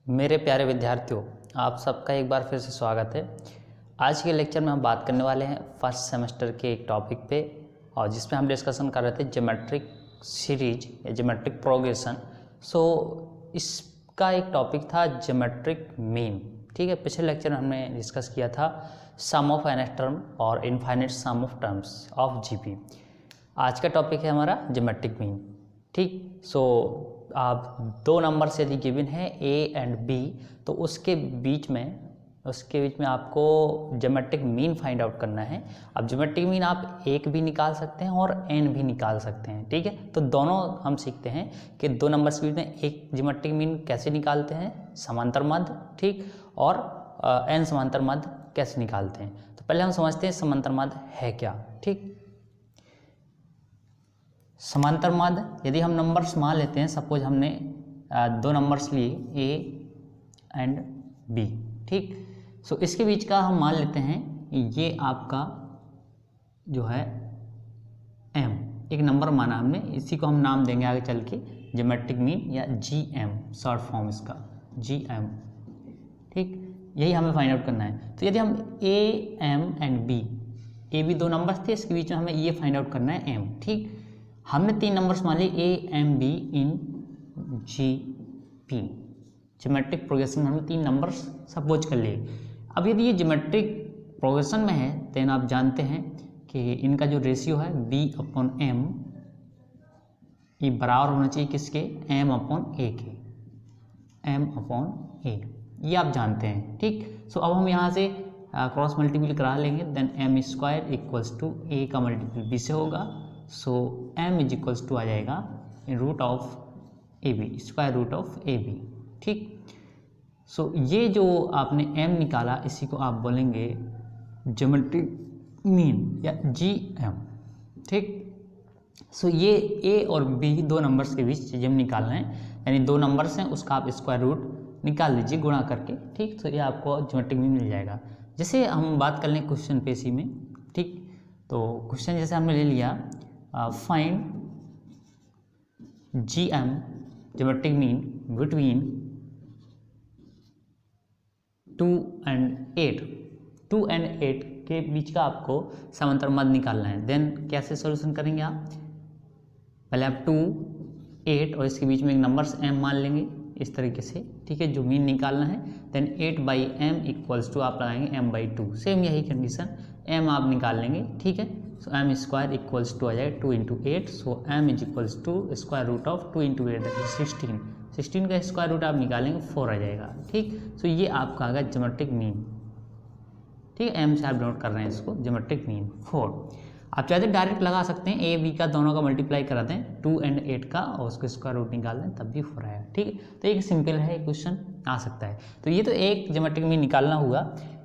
मेरे प्यारे विद्यार्थियों, आप सबका एक बार फिर से स्वागत है। आज के लेक्चर में हम बात करने वाले हैं फर्स्ट सेमेस्टर के एक टॉपिक पे, और जिसमें हम डिस्कशन कर रहे थे ज्योमेट्रिक सीरीज या ज्योमेट्रिक प्रोग्रेशन। इसका एक टॉपिक था ज्योमेट्रिक मीन। ठीक है, पिछले लेक्चर में हमने डिस्कस किया था सम ऑफ एन टर्म और infinite sum of terms of GP. आज का टॉपिक है हमारा ज्योमेट्रिक मीन। ठीक, आप दो नंबर्स यदि गिवन है ए एंड बी, तो उसके बीच में आपको ज्योमेट्रिक मीन फाइंड आउट करना है। अब ज्योमेट्रिक मीन आप एक भी निकाल सकते हैं और एन भी निकाल सकते हैं। ठीक है, तो दोनों हम सीखते हैं कि दो नंबर्स के बीच में एक ज्योमेट्रिक मीन कैसे निकालते हैं, समांतर माध्य, ठीक, और एन समांतर माध्य कैसे निकालते हैं। तो पहले हम समझते हैं समांतर माध्य है क्या। ठीक, समांतर माध्य यदि हम नंबर्स मान लेते हैं, सपोज हमने दो नंबर्स लिए ए एंड बी। ठीक, सो इसके बीच का हम मान लेते हैं ये आपका जो है एम, एक नंबर माना हमने, इसी को हम नाम देंगे आगे चल के ज्योमेट्रिक मीन या जी एम, शॉर्ट फॉर्म इसका जी एम। ठीक, यही हमें फाइंड आउट करना है। तो यदि हम A M and B, A B दो नंबर्स थे, इसके बीच में हमें ये फाइंड आउट करना है एम। ठीक, हमने तीन नंबर्स मान लिए A M B in G P. Geometric progression में हमने तीन नंबर्स सपोज कर लिए। अब यदि ये ज्योमेट्रिक प्रोग्रेशन में है, देन आप जानते हैं कि इनका जो रेशियो है बी अपॉन एम, ये बराबर होना चाहिए किसके, एम अपॉन ए के, एम अपॉन ए, ये आप जानते हैं। ठीक, सो अब हम यहाँ से क्रॉस मल्टीपल करा लेंगे, then M square equals to A का मल्टीपल बी से होगा। So m is equals to आ जाएगा root of A B, square root of A B. ठीक, सो ये जो आपने m निकाला, इसी को आप बोलेंगे ज्योमेट्रिक मीन या जी एम। ठीक, सो ये a और b दो नंबर्स के बीच m निकालना है, यानी दो नंबर्स हैं उसका आप स्क्वायर रूट निकाल लीजिए गुणा करके। ठीक, तो ये आपको ज्योमेट्रिक मीन मिल जाएगा। जैसे हम बात कर लें क्वेश्चन पे इसी में। ठीक, तो क्वेश्चन जैसे हमने ले लिया, find G M geometric mean between 2 and 8। 2 and 8 के बीच का आपको समांतर माध्य निकालना है। देन कैसे सॉल्यूशन करेंगे आप, पहले आप 2, 8 और इसके बीच में एक नंबर्स m मान लेंगे इस तरीके से। ठीक है, जो मीन निकालना है, देन 8/m इक्वल्स टू आप लगाएंगे m/2। सेम यही कंडीशन, m आप निकाल लेंगे। ठीक है, so M square equals to आ जाएगा 2 × 8। So M is equals to square root of 2 × 8 that is 16। 16 का स्क्वायर रूट आप निकालेंगे 4 आ जाएगा। ठीक, सो ये आपका आ गया ज्योमेट्रिक मीन। ठीक है, एम से आप नोट कर रहे हैं इसको, ज्योमेट्रिक मीन 4। आप चाहते डायरेक्ट लगा सकते हैं, ए बी का दोनों का मल्टीप्लाई करा दें 2 and 8 का, और उसको स्क्वायर रूट निकाल दें, तब भी 4 आएगा। ठीक है, तो एक सिंपल है, क्वेश्चन आ सकता है। तो ये तो एक ज्योमेट्रिक मीन निकालना हुआ।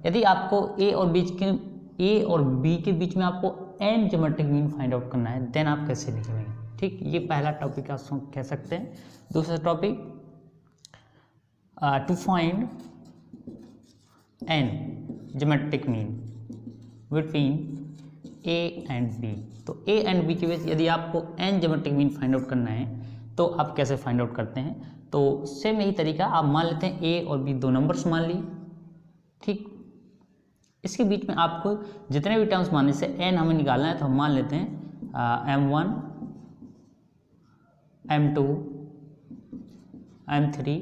यदि आपको ए और बी के बीच में आपको n geometric mean find out करना है, देन आप कैसे निकलेंगे। ठीक, ये पहला टॉपिक आप कह सकते हैं। दूसरा topic, to find n geometric mean between A and B. तो ए एंड बी के बीच यदि आपको n geometric mean find out करना है, तो आप कैसे फाइंड आउट करते हैं। तो सेम यही तरीका, आप मान लेते हैं ए और बी दो नंबर्स मान ली। ठीक, इसके बीच में आपको जितने भी टर्म्स मानने से एन हमें निकालना है, तो हम मान लेते हैं m1, m2, m3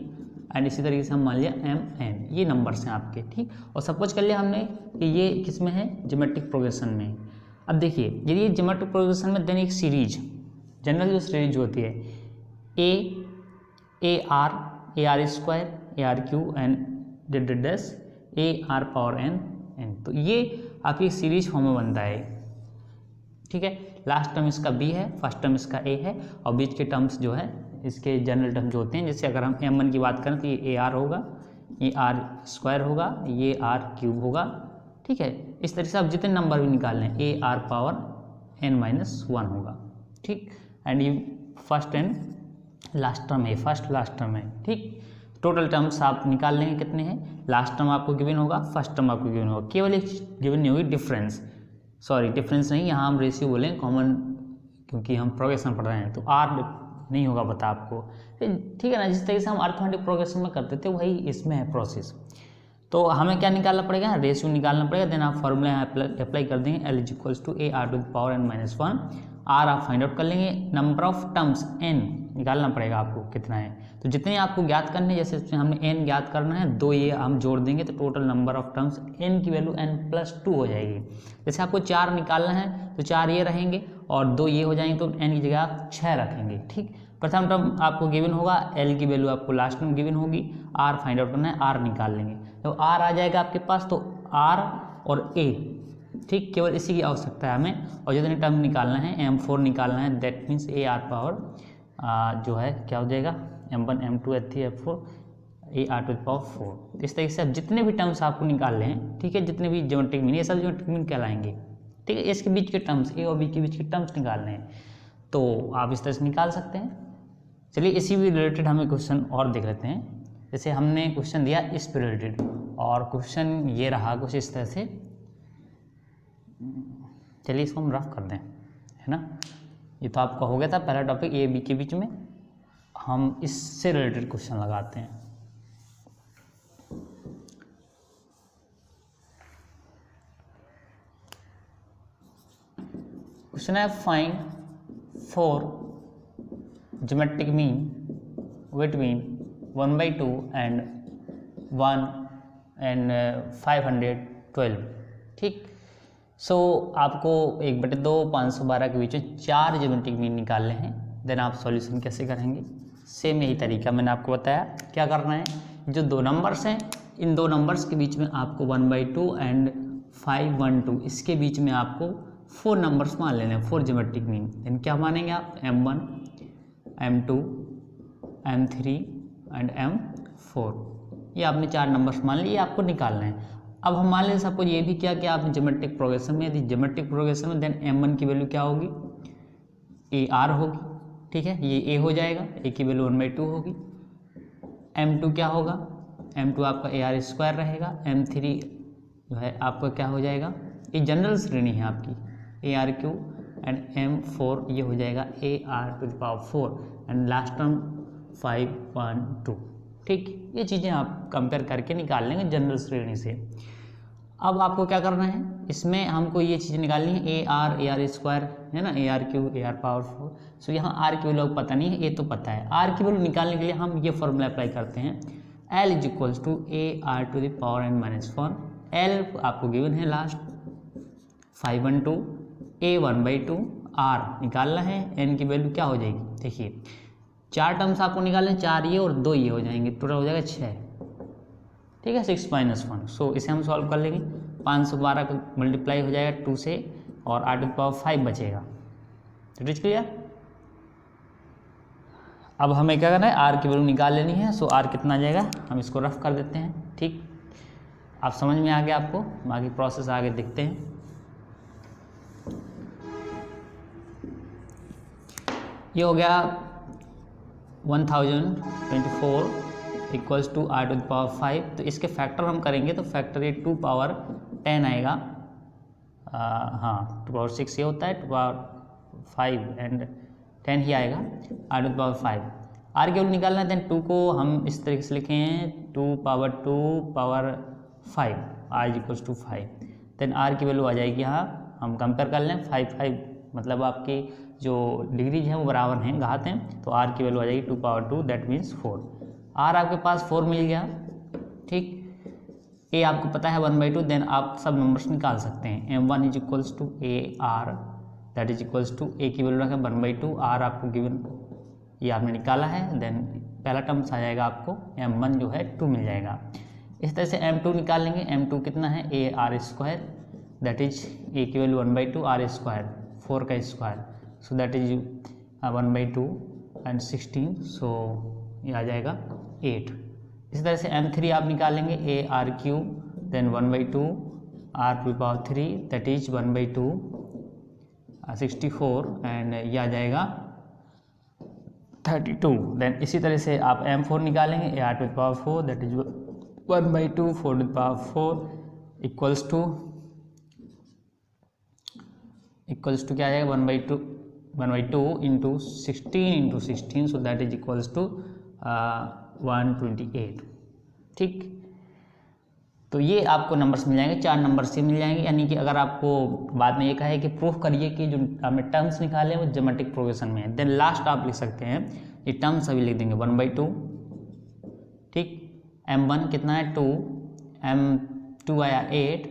एंड इसी तरीके से हम मान लिया mn। ये नंबर्स हैं आपके। ठीक, और सपोज कर लिया हमने कि ये किस में है, ज्योमेट्रिक प्रोग्रेशन में। अब देखिए, यदि ये ज्योमेट्रिक प्रोग्रेशन में, देन एक सीरीज, जनरल जो सीरीज होती है A R square, A R Q and डेस ए आर पावर एन, तो ये आपकी सीरीज फॉर्म में बनता है। ठीक है, लास्ट टर्म इसका b है, फर्स्ट टर्म इसका a है, और बीच के टर्म्स जो है इसके जनरल टर्म जो होते हैं, जैसे अगर हम m1 की बात करें तो ये ar होगा, ये r स्क्वायर होगा, ये r क्यूब होगा। ठीक है, इस तरीके से आप जितने नंबर भी निकाल लें, a r पावर n-1 होगा। ठीक, एंड ये फर्स्ट एंड लास्ट टर्म है, फर्स्ट लास्ट टर्म है। ठीक, टोटल टर्म्स आप निकाल लेंगे कितने हैं, लास्ट टर्म आपको गिवन होगा, फर्स्ट टर्म आपको गिवन होगा, केवल एक गिवन नहीं होगी डिफरेंस, सॉरी डिफरेंस नहीं, यहाँ हम रेशियो बोलें कॉमन, क्योंकि हम प्रोग्रेशन पढ़ रहे हैं। तो आर नहीं होगा पता आपको, ठीक है ना। जिस तरीके से हम अर्थमेटिक प्रोग्रेशन में करते थे वही इसमें है प्रोसेस। तो हमें क्या निकालना पड़ेगा, रेशियो निकालना पड़ेगा। देन आप फॉर्मूला अप्लाई कर देंगे, L is equals to A R to the power n minus one. R आप फाइंड आउट कर लेंगे, नंबर ऑफ टर्म्स एन निकालना पड़ेगा आपको कितना है। तो जितने आपको ज्ञात करने, जैसे इसमें हमने एन ज्ञात करना है, 2 ये हम जोड़ देंगे तो total number of terms n की वैल्यू एन प्लस 2 हो जाएगी। जैसे आपको 4 निकालना है तो 4 ये रहेंगे और 2 ये हो जाएंगे, तो एन की जगह आप 6 रखेंगे। ठीक, प्रथम टर्म आपको गिवन होगा, एल की वैल्यू आपको लास्ट में गिवन होगी, आर फाइंड आउट करना है, आर निकाल लेंगे। तो आर आ जाएगा आपके पास, तो आर और ए, ठीक, केवल इसी की आवश्यकता है हमें। और जितने टर्म निकालना है, M4 निकालना है, that means A R power जो है क्या हो जाएगा, M1 M2 M3 M4 A R to the power 4। इस तरीके से आप जितने भी टर्म्स आपको निकाल लें, ठीक है, जितने भी ज्योमेट्रिक मीन, ये सब ज्योमेट्रिक मीन कहलाएंगे। ठीक है, इसके बीच के टर्म्स, ए और बी के बीच के टर्म्स निकालने हैं, तो आप इस तरह से निकाल सकते हैं। चलिए इसी भी रिलेटेड हमें क्वेश्चन और देख लेते हैं। जैसे हमने क्वेश्चन दिया इस पे रिलेटेड, और क्वेश्चन ये रहा कुछ इस तरह से। चलिए इसको हम रफ कर दें, है ना। ये तो आपका हो गया था पहला टॉपिक, ए बी के बीच में। हम इससे रिलेटेड क्वेश्चन लगाते हैं। क्वेश्चन है, find 4 geometric mean between 1/2 and 1 and 512। ठीक, सो आपको 1/2 512 के बीच में 4 ज्योमेट्रिक मीन निकालने हैं। देन आप सॉल्यूशन कैसे करेंगे, सेम यही तरीका मैंने आपको बताया। क्या करना है, जो 2 नंबर्स हैं, इन 2 नंबर्स के बीच में आपको 1/2 एंड 512, इसके बीच में आपको 4 नंबर्स मान लेने हैं, 4 ज्योमेट्रिक मीन। देन क्या मानेंगे आप, M1 M2 M3 and M4, ये आपने 4 नंबर्स मान लिए, ये आपको निकालना है। अब हम मान लें सपोज ये भी क्या कि आपने ज्योमेट्रिक प्रोग्रेशन में, यदि ज्योमेट्रिक प्रोग्रेशन में, देन M1 की वैल्यू क्या होगी, AR होगी। ठीक है, ये A हो जाएगा, A की वैल्यू 1/2 होगी। M2 क्या होगा, M2 आपका AR स्क्वायर रहेगा। M3 जो है आपका क्या हो जाएगा, ये जनरल श्रेणी है आपकी, ARQ एंड M4 ये हो जाएगा AR to the power 4 and last term 512। ठीक, ये चीज़ें आप कंपेयर करके निकाल लेंगे जनरल श्रेणी से। अब आपको क्या करना है, इसमें हमको ये चीज़ें निकालनी है, AR स्क्वायर है ना, ARQ AR पावर 4। सो यहाँ R की वैल्यू पता नहीं है, ये तो पता है। R की वैल्यू निकालने के लिए हम ये फॉर्मूला अप्लाई करते हैं, L is equals to AR to the power n minus 1। L आपको गिवन है लास्ट 512, A 1/2, R निकालना है, N की वैल्यू क्या हो जाएगी, देखिए 4 टर्म्स आपको निकालने, 4 ये और 2 ये हो जाएंगे, टोटल हो जाएगा 6। ठीक है, 6 - 1। सो इसे हम सॉल्व कर लेंगे, 512 का मल्टीप्लाई हो जाएगा 2 से और R टू द पावर 5 बचेगा। तो इट इज क्लियर। अब हमें क्या करना है, R की वैल्यू निकाल लेनी है। सो R कितना आ जाएगा, हम इसको रफ कर देते हैं। ठीक, आप समझ में आ गया आपको, बाकी प्रोसेस आगे देखते हैं। ये हो गया 1024 equals to R to the power 5। तो इसके फैक्टर हम करेंगे तो फैक्टर ये 2 पावर 10 आएगा। हाँ, 2 पावर 6 ये होता है, 2 पावर 5 एंड 10 ही आएगा, R to the power 5। R की वैल्यू निकालना है, देन 2 को हम इस तरीके से लिखे हैं 2 power 2 power 5, R equals to 5। Then R की वैल्यू आ जाएगी, यहाँ हम कंपेयर कर लें 5 मतलब आपकी जो डिग्रीज हैं वो बराबर हैं, घात हैं, तो R की वैल्यू आ जाएगी 2 पावर 2, दैट मीन्स 4। R आपके पास 4 मिल गया। ठीक, A आपको पता है 1/2, देन आप सब नंबर्स निकाल सकते हैं। M1 is equals to AR that is equals to A की वैल्यू रखें 1/2, R आपको गिवन, ये आपने निकाला है। देन पहला टर्म्स आ जाएगा आपको, M1 जो है 2 मिल जाएगा। इस तरह से M2 निकाल लेंगे। M2 कितना है, AR square that is A की वैल्यू 1/2, R स्क्वायर 4 का square, so that is 1/2 and 16, सो ये आ जाएगा 8। इस तरह से M3 आप निकालेंगे, ARQ then 1/2 R to the power 3 that is 1/2 64 and ये आ जाएगा 32। देन इसी तरह से आप M4 निकालेंगे, AR to the power 4 that is 1/2 4 to the power 4 equals to क्या आ जाएगा, 1/2 1/2 into 16 into 16, so that is equals to 128। ठीक, तो ये आपको नंबर्स मिल जाएंगे, 4 नंबर से मिल जाएंगे। यानी कि अगर आपको बाद में ये कहा है कि प्रूफ करिए कि जो आपने टर्म्स निकाले वो ज्योमेट्रिक प्रोग्रेशन में है, देन लास्ट आप लिख सकते हैं ये टर्म्स अभी लिख देंगे 1/2। ठीक, m1 कितना है 2, m2 आया 8,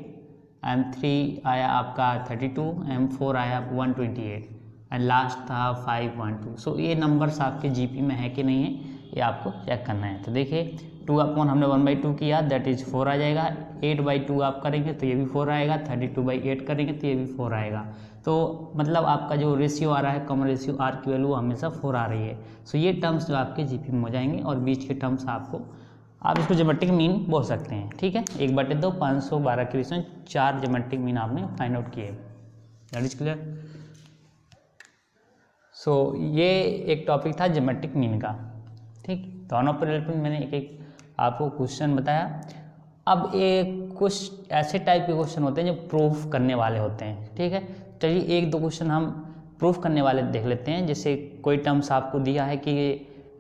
m3 आया आपका 32, m4 आया 128 एंड लास्ट था 512। सो ये नंबर्स आपके जीपी में है कि नहीं है ये आपको चेक करना है। तो देखिए 2/, हमने 1/2 किया, दैट इज 4 आ जाएगा। 8/2 आप करेंगे तो ये भी 4 आएगा। 32/8 करेंगे तो ये भी 4 आएगा। तो मतलब आपका जो रेशियो आ रहा है, कॉमन रेशियो आर की वैल्यू हमेशा 4 आ रही है। सो ये टर्म्स जो आपके जीपी में हो जाएंगे और बीच के टर्म्स आपको, आप इसको ज्योमेट्रिक मीन बोल सकते हैं। ठीक है, 1/2 512 के बीच में 4 ज्योमेट्रिक मीन आपने फाइंड आउट किए। That is clear. सो ये एक टॉपिक था ज्योमेट्रिक मीन का। ठीक, दोनों पर रिलेटेड मैंने एक एक आपको क्वेश्चन बताया। अब एक कुछ ऐसे टाइप के क्वेश्चन होते हैं जो प्रूफ करने वाले होते हैं। ठीक है, चलिए एक दो क्वेश्चन हम प्रूफ करने वाले देख लेते हैं। जैसे कोई टर्म्स आपको दिया है कि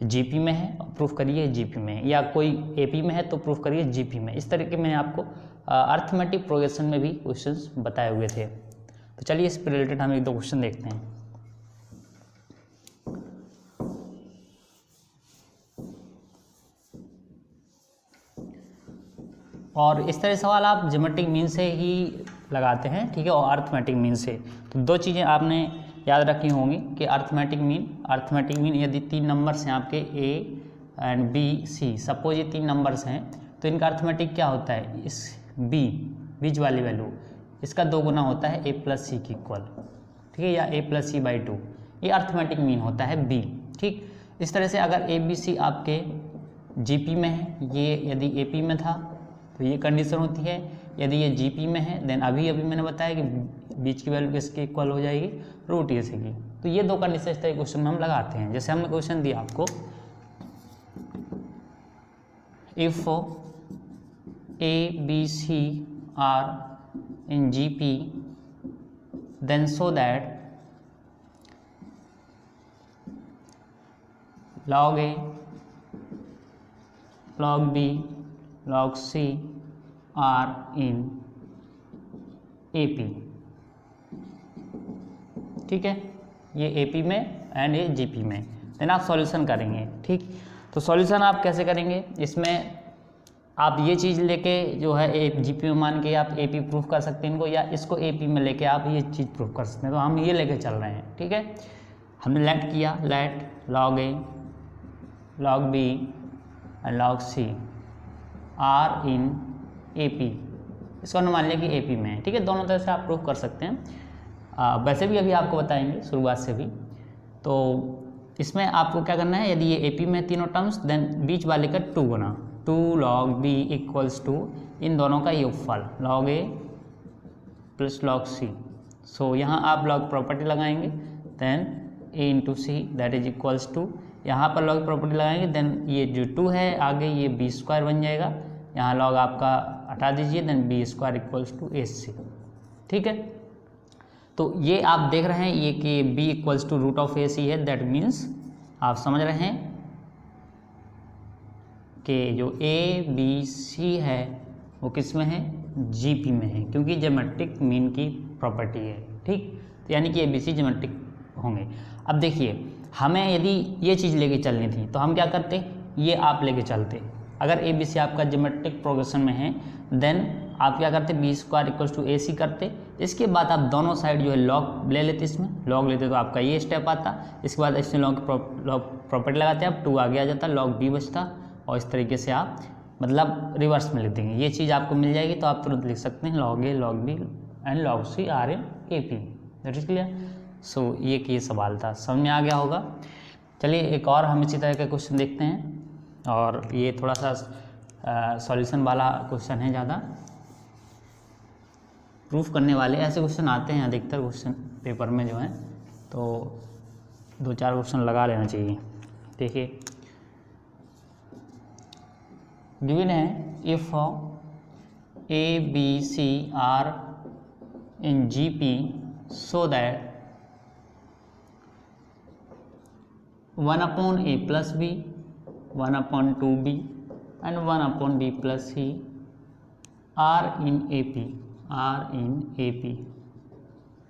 जीपी में है, प्रूफ करिए जीपी में, या कोई एपी में है तो प्रूफ करिए जीपी में। इस तरीके मैंने आपको अर्थमेटिक प्रोग्रेशन में भी क्वेश्चंस बताए हुए थे। तो चलिए इस पर रिलेटेड हम एक दो क्वेश्चन देखते हैं। और इस तरह सवाल आप ज्योमेट्रिक मीन से ही लगाते हैं। ठीक है, और अर्थमेटिक मीन से। तो दो चीज़ें आपने याद रखी होंगी कि अर्थमेटिक मीन यदि 3 नंबर्स हैं आपके A and B C, suppose ये 3 नंबर्स हैं, तो इनका अर्थमेटिक क्या होता है, इस बी बीच वाली वैल्यू इसका 2 गुना होता है a + c के इक्वल। ठीक है, या a+c/2, ये अर्थमेटिक मीन होता है बी। ठीक, इस तरह से अगर ए बी सी आपके जीपी में है, ये यदि एपी में था तो ये कंडीशन होती है। यदि ये जीपी में है देन अभी मैंने बताया कि बीच की वैल्यू किसके इक्वल हो जाएगी, √a की। तो ये 2 कंडीशन इस तरह क्वेश्चन में हम लगाते हैं। जैसे हमने क्वेश्चन दिया आपको, if A B C are in GP then so that log A, log B, log C are in AP। ठीक है, ये AP में एंड ये GP में। देन आप सॉल्यूशन करेंगे। ठीक, तो सॉल्यूशन आप कैसे करेंगे, इसमें आप ये चीज़ लेके जो है GP में मान के आप AP प्रूफ कर सकते हैं इनको, या इसको AP में लेके आप ये चीज़ प्रूफ कर सकते हैं। तो हम ये लेके चल रहे हैं। ठीक है, हमने लेट किया, let log A, log B and log C are in AP। इसको हमने मान लिया कि AP में है। ठीक है, दोनों तरह से आप प्रूफ कर सकते हैं। वैसे भी अभी आपको बताएंगे शुरुआत से भी। तो इसमें आपको क्या करना है, यदि ये AP में है तीनों टर्म्स, देन बीच वाले का 2 गुना, 2 log B = इन दोनों का योगफल log A + log C। So यहाँ आप लॉग प्रॉपर्टी लगाएंगे, then A × C that is equals to, यहाँ पर लॉग प्रॉपर्टी लगाएंगे, देन ये जो 2 है आगे ये b² बन जाएगा। यहाँ लॉग आपका हटा दीजिए, देन b² = AC। ठीक है, तो ये आप देख रहे हैं ये कि b = √AC है। दैट मीन्स आप समझ रहे हैं कि जो A B C है वो किस में है, GP में है, क्योंकि ज्योमेट्रिक मीन की प्रॉपर्टी है। ठीक, तो यानी कि ABC ज्योमेट्रिक होंगे। अब देखिए, हमें यदि ये चीज़ लेके चलनी थी तो हम क्या करते, ये आप लेके चलते। अगर ABC आपका ज्योमेट्रिक प्रोग्रेशन में है देन आप क्या करते, b² = AC करते। इसके बाद आप दोनों साइड जो है लॉग ले लेते, इसमें लॉग लेते तो आपका ये स्टेप आता। इसके बाद इसमें लॉग प्रॉपर्टी लगाते आप, 2 आगे आ जाता, log B बचता, और इस तरीके से आप मतलब रिवर्स में लिख देंगे। ये चीज़ आपको मिल जाएगी तो आप तुरंत लिख सकते हैं log A, log B and log C are in AP। That is clear. So ये कि सवाल था, समझ में आ गया होगा। चलिए एक और हम इसी तरह के क्वेश्चन देखते हैं, और ये थोड़ा सा सॉल्यूशन वाला क्वेश्चन है, ज़्यादा प्रूफ करने वाले ऐसे क्वेश्चन आते हैं अधिकतर क्वेश्चन पेपर में जो है, तो 2-4 क्वेश्चन लगा लेना चाहिए। देखिए गिवन है, if A B C are in GP so that 1/a+b, 1/2b and 1/b+c are in AP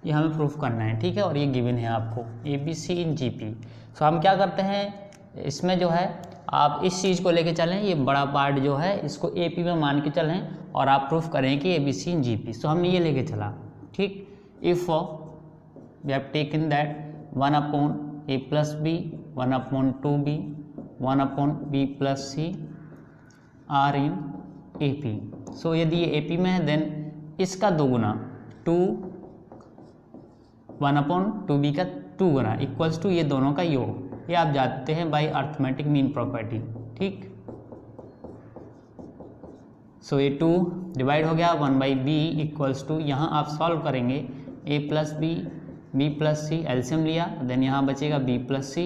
ये हमें प्रूफ करना है, ठीक है। और ये गिवन है आपको ABC इन GP। सो हम क्या करते हैं, इसमें जो है आप इस चीज़ को लेके चलें, ये बड़ा पार्ट जो है इसको AP में मान के चलें और आप प्रूफ करें कि ABC इन GP। सो हमने ये लेके चला, ठीक। If we have taken that 1/a+b, 1/2b, 1/b+c are in AP। So यदि ये AP में है देन इसका 2 गुना 1/2b का 2 गुना इक्वल्स टू ये दोनों का योग। ये आप जानते हैं बाय अर्थमेटिक मीन प्रॉपर्टी, ठीक। सो ये 2 डिवाइड हो गया 1/b इक्वल्स टू, यहाँ आप सॉल्व करेंगे a+b, b+c एलसीएम लिया, देन यहाँ बचेगा b+c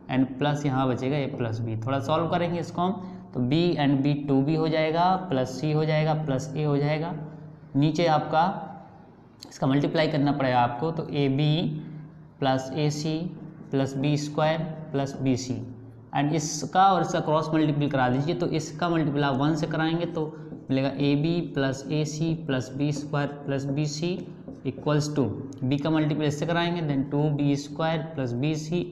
एंड प्लस यहाँ बचेगा a+b। थोड़ा सॉल्व करेंगे इसको हम, तो b एंड b 2b हो जाएगा, प्लस c हो जाएगा, प्लस a हो जाएगा। नीचे आपका इसका मल्टीप्लाई करना पड़ेगा आपको, तो ab plus AC plus b² plus BC and इसका और इसका क्रॉस मल्टीप्लाई करा दीजिए। तो इसका मल्टीप्लाई आप 1 से कराएंगे तो मिलेगा AB plus AC plus b² plus BC equals to, b का मल्टीप्लाई इससे कराएंगे then 2b² plus BC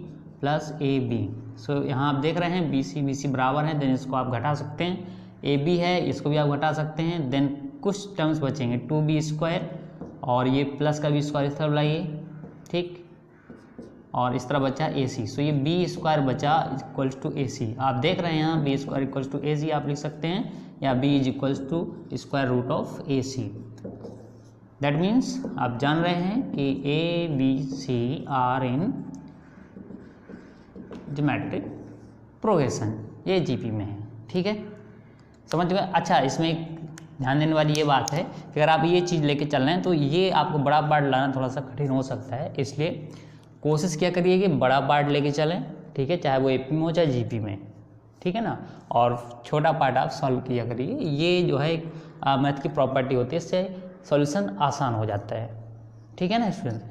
plus AB। So यहाँ आप देख रहे हैं BC बराबर है, देन इसको आप घटा सकते हैं, AB है इसको भी आप घटा सकते हैं, देन कुछ टर्म्स बचेंगे 2b² और ये प्लस का b² इस तरफ लाइए, ठीक। और इस तरह बचा AC। सो ये b² बचा इक्वल्स टू AC। आप देख रहे हैं यहाँ b² इक्वल्स टू AC आप लिख सकते हैं, या b is equals to √ AC। That means आप जान रहे हैं कि ABC are in geometric progression, ये GP में है, ठीक है, समझ गए। अच्छा, इसमें एक ध्यान देने वाली ये बात है कि अगर आप ये चीज़ लेके चल रहे हैं तो ये आपको बड़ा पार्ट लाना थोड़ा सा कठिन हो सकता है, इसलिए कोशिश क्या करिए कि बड़ा पार्ट लेके चलें, ठीक है, चाहे वो AP में हो चाहे GP में, ठीक है ना। और छोटा पार्ट आप सॉल्व किया करिए, ये जो है एक मैथ की प्रॉपर्टी होती है, इससे सॉल्यूशन आसान हो जाता है, ठीक है ना स्टूडेंट।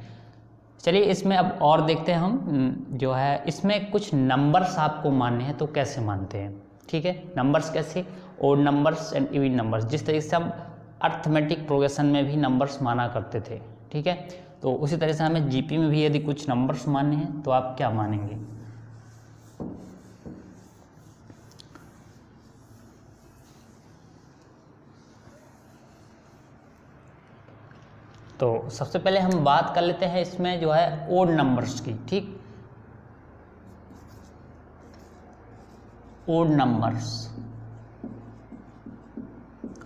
चलिए इसमें अब और देखते हैं हम, जो है इसमें कुछ नंबर्स आपको मानने हैं तो कैसे मानते हैं, ठीक है। नंबर्स कैसे, odd numbers and even numbers, जिस तरीके से हम अर्थमेटिक प्रोग्रेशन में भी नंबर्स माना करते थे, ठीक है, तो उसी तरह से हमें GP में भी यदि कुछ नंबर्स मानने हैं तो आप क्या मानेंगे। तो सबसे पहले हम बात कर लेते हैं इसमें जो है ओड नंबर्स की, ठीक। Odd numbers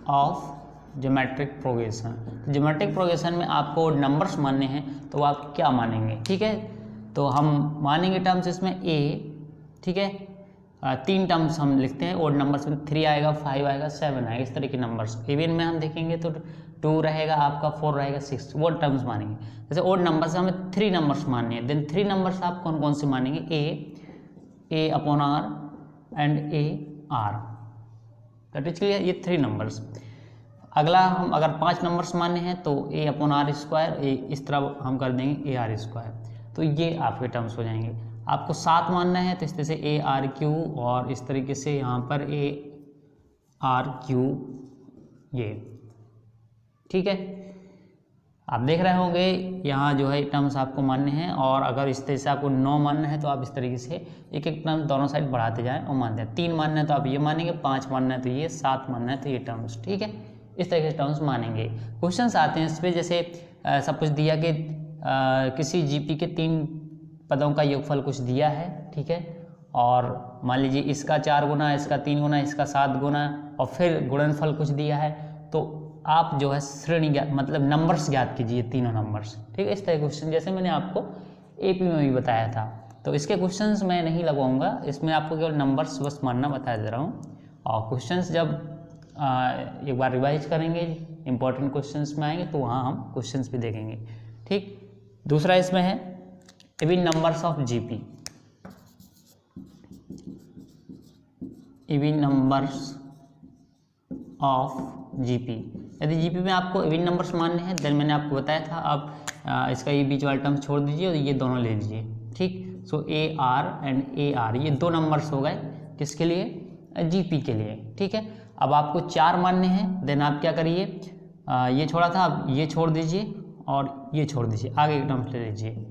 of geometric progression. Geometric progression में आपको ओड नंबर्स मानने हैं तो आप क्या मानेंगे, ठीक है। तो हम मानेंगे टर्म्स इसमें A, ठीक है, 3 टर्म्स हम लिखते हैं ओड नंबर्स में, 3 आएगा, 5 आएगा, 7 आएगा, इस तरह के नंबर्स। इवन में हम देखेंगे तो 2 रहेगा आपका, 4 रहेगा, 6, वो टर्म्स मानेंगे। जैसे ओड नंबर से हमें 3 नंबर्स मानने हैं, देन 3 नंबर्स आप कौन कौन से मानेंगे, A/R and AR, that is clear, ये 3 नंबर्स। अगला हम अगर 5 नंबर्स मानने हैं तो A/R², इस तरह हम कर देंगे AR², तो ये आपके टर्म्स हो जाएंगे। आपको 7 मानना है तो इस तरह से ARQ और इस तरीके से यहाँ पर ARQ, ये ठीक है। आप देख रहे होंगे यहाँ जो है टर्म्स आपको मानने हैं, और अगर इस तरह से आपको 9 मानना है तो आप इस तरीके से एक एक टर्म दोनों साइड बढ़ाते जाएं और मानते हैं। 3 मानना है तो आप ये मानेंगे, 5 मानना है तो ये, 7 मानना है तो ये टर्म्स, ठीक है, इस तरह के टर्म्स मानेंगे। क्वेश्चंस आते हैं इस पर, जैसे सब कुछ दिया कि किसी GP के 3 पदों का योगफल कुछ दिया है, ठीक है, और मान लीजिए इसका 4 गुना, इसका 3 गुना, इसका 7 गुना, और फिर गुणनफल कुछ दिया है, तो आप जो है श्रेणी मतलब नंबर्स ज्ञात कीजिए, तीनों नंबर्स, ठीक है। इस तरह के क्वेश्चन जैसे मैंने आपको AP में भी बताया था, तो इसके क्वेश्चंस मैं नहीं लगवाऊंगा, इसमें आपको केवल नंबर्स बस मानना बता दे रहा हूँ। और क्वेश्चंस जब एक बार रिवाइज करेंगे, इंपॉर्टेंट क्वेश्चंस में आएंगे तो वहाँ हम क्वेश्चंस भी देखेंगे, ठीक। दूसरा इसमें है even numbers of GP, even numbers of GP। यदि GP में आपको इवन नंबर्स मानने हैं, देन मैंने आपको बताया था आप इसका ये बीच वाला टर्म छोड़ दीजिए और ये दोनों ले लीजिए, ठीक। सो AR एंड AR ये 2 नंबर्स हो गए किसके लिए, GP के लिए। ठीक है, अब आपको 4 मानने हैं, देन आप क्या करिए, ये छोड़ा था, अब ये छोड़ दीजिए और ये छोड़ दीजिए, आगे के टर्म्स ले लीजिए।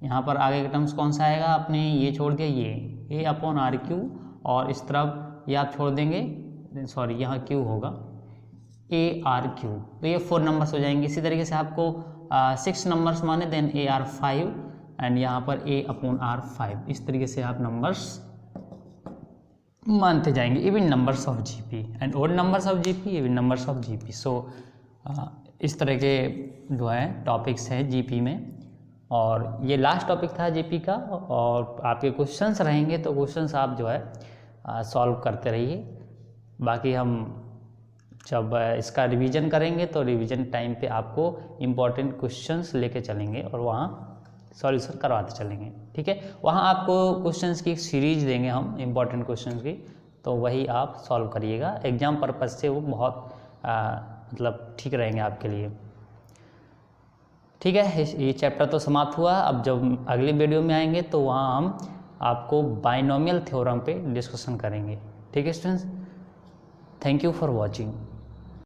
यहाँ पर आगे के टर्म्स कौन सा आएगा, आपने ये छोड़ दिया, ये A/RQ, और इस तरफ ये आप छोड़ देंगे, सॉरी यहाँ Q होगा, ARQ, तो ये 4 नंबर्स हो जाएंगे। इसी तरीके से आपको 6 नंबर्स माने, देन AR5 एंड यहाँ पर A/R5, इस तरीके से आप नंबर्स मानते जाएंगे, even numbers of GP and odd numbers of GP, even numbers of GP। So इस तरह के जो है टॉपिक्स हैं GP में, और ये लास्ट टॉपिक था GP का। और आपके क्वेश्चंस रहेंगे तो क्वेश्चंस आप जो है सॉल्व करते रहिए। बाकी हम जब इसका रिवीजन करेंगे तो रिवीजन टाइम पे आपको इम्पॉर्टेंट क्वेश्चंस लेके चलेंगे और वहाँ सॉल्यूशन करवाते चलेंगे। ठीक है, वहाँ आपको क्वेश्चंस की एक सीरीज देंगे हम, इम्पॉर्टेंट क्वेश्चंस की, तो वही आप सॉल्व करिएगा। एग्जाम पर्पज़ से वो बहुत मतलब ठीक रहेंगे आपके लिए। ठीक है, ये चैप्टर तो समाप्त हुआ। अब जब अगली वीडियो में आएंगे तो वहाँ हम आपको बाइनोमियल थ्योरम पे डिस्कशन करेंगे। ठीक है students, thank you for watching.